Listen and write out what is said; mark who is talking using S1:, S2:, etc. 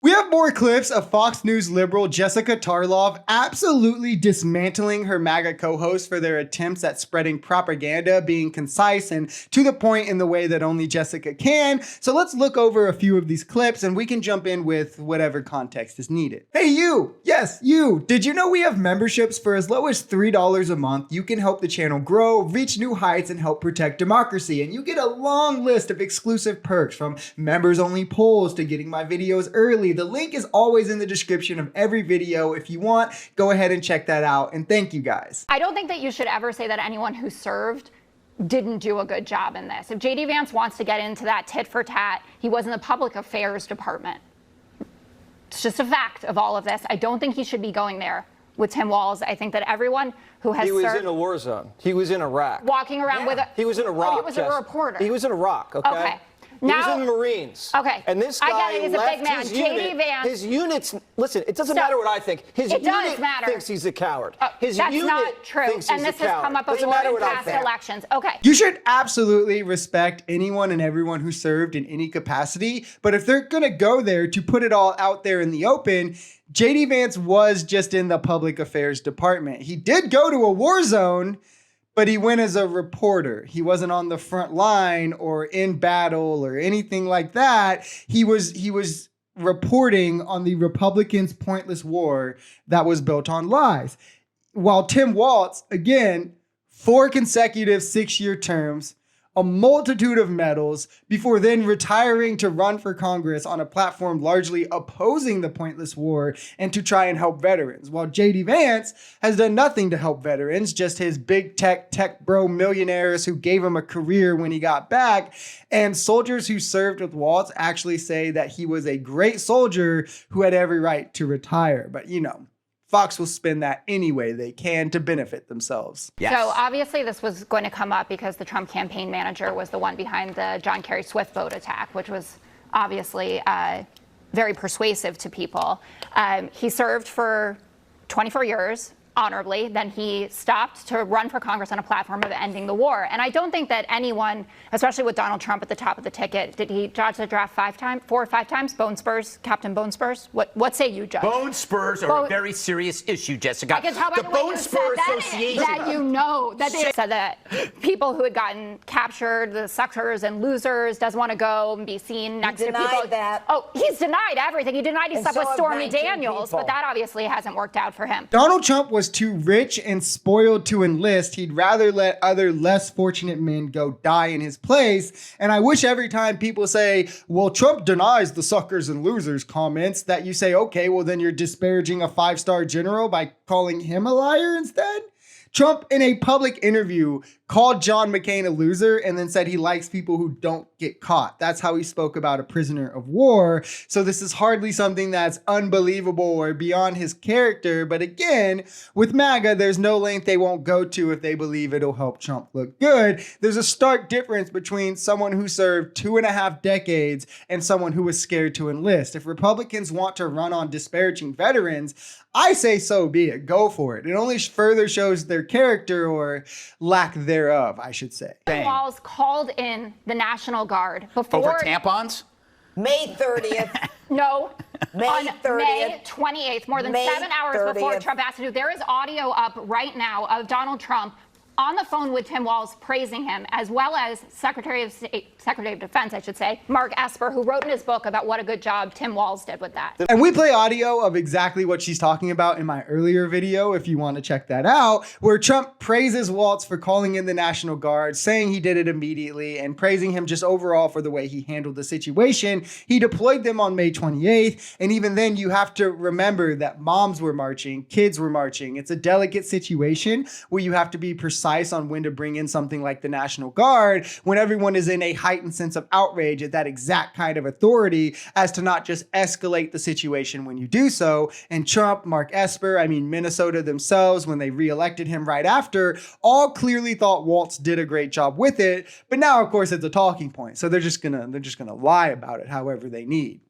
S1: We have more clips of Fox News liberal Jessica Tarlov absolutely dismantling her MAGA co-hosts for their attempts at spreading propaganda, being concise and to the point in the way that only Jessica can. So let's look over a few of these clips and we can jump in with whatever context is needed. Hey you! Yes, you! Did you know we have memberships for as low as $3 a month? You can help the channel grow, reach new heights, and help protect democracy. And you get a long list of exclusive perks, from members-only polls to getting my videos early. The link is always in the description of every video. If you want, go ahead and check that out. And thank you guys.
S2: I don't think that you should ever say that anyone who served didn't do a good job in this. If JD Vance wants to get into that tit for tat, he was in the public affairs department. It's just a fact of all of this. I don't think he should be going there with Tim Walz. I think that everyone who has served...
S3: He was in a war zone. He was in Iraq.
S2: Walking around with a...
S3: He was in Iraq.
S2: Oh, he was a reporter.
S3: He was in Iraq, okay?
S2: Okay.
S3: He was in the Marines.
S2: Okay.
S3: And this guy
S2: I get it. He's
S3: left
S2: a big man.
S3: his
S2: JD
S3: unit.
S2: Vance.
S3: His units, listen, it doesn't matter what I think. His unit thinks he's a coward.
S2: That's not true. And this has come up before in past elections. Okay.
S1: You should absolutely respect anyone and everyone who served in any capacity. But if they're going to go there to put it all out there in the open, JD Vance was just in the public affairs department. He did go to a war zone, but he went as a reporter. He wasn't on the front line or in battle or anything like that. He was reporting on the Republicans' pointless war that was built on lies. While Tim Walz, again, 4 consecutive 6-year terms, a multitude of medals, before then retiring to run for Congress on a platform largely opposing the pointless war and to try and help veterans. While JD Vance has done nothing to help veterans, just his big tech bro millionaires who gave him a career when he got back. And soldiers who served with Walz actually say that he was a great soldier who had every right to retire. But you know, Fox will spin that any way they can to benefit themselves.
S2: Yes. So obviously this was going to come up because the Trump campaign manager was the one behind the John Kerry Swift boat attack, which was obviously very persuasive to people. He served for 24 years honorably. Then he stopped to run for Congress on a platform of ending the war. And I don't think that anyone, especially with Donald Trump at the top of the ticket, did he dodge the draft 4 or 5 times? Bone spurs, Captain Bone Spurs? What say you, Judge?
S4: Bone spurs are a very serious issue, Jessica.
S2: I can tell by the Bone Spur Association that you know that they said that people who had gotten captured, the suckers and losers, doesn't want to go and be seen next to people.
S5: That.
S2: Oh, he's denied everything. He denied he slept with Stormy Daniels,
S5: people.
S2: but that obviously hasn't worked out for him.
S1: Donald Trump was too rich and spoiled to enlist. He'd rather let other less fortunate men go die in his place. And I wish every time people say, well, Trump denies the suckers and losers comments, that you say, okay, well, then you're disparaging a 5-star general by calling him a liar instead. Trump, in a public interview, called John McCain a loser and then said he likes people who don't get caught. That's how he spoke about a prisoner of war. So this is hardly something that's unbelievable or beyond his character. But again, with MAGA, there's no length they won't go to if they believe it'll help Trump look good. There's a stark difference between someone who served 2.5 decades and someone who was scared to enlist. If Republicans want to run on disparaging veterans, I say so be it. Go for it. It only further shows their character, or lack thereof, I should say.
S2: Walz called in the National Guard before...
S4: Over tampons?
S5: May 30th.
S2: No.
S5: May 30th.
S2: May 28th, more than
S5: May
S2: 7 hours
S5: 30th.
S2: before Trump asked to do. There is audio up right now of Donald Trump on the phone with Tim Walz praising him, as well as Secretary of Defense, I should say, Mark Esper, who wrote in his book about what a good job Tim Walz did with that.
S1: And we play audio of exactly what she's talking about in my earlier video, if you want to check that out, where Trump praises Walz for calling in the National Guard, saying he did it immediately, and praising him just overall for the way he handled the situation. He deployed them on May 28th, and even then you have to remember that moms were marching, kids were marching. It's a delicate situation where you have to be precise on when to bring in something like the National Guard when everyone is in a heightened sense of outrage at that exact kind of authority, as to not just escalate the situation when you do so. And Trump, Mark Esper, Minnesota themselves, when they reelected him right after, all clearly thought Walz did a great job with it. But now, of course, it's a talking point. So they're just gonna lie about it however they need.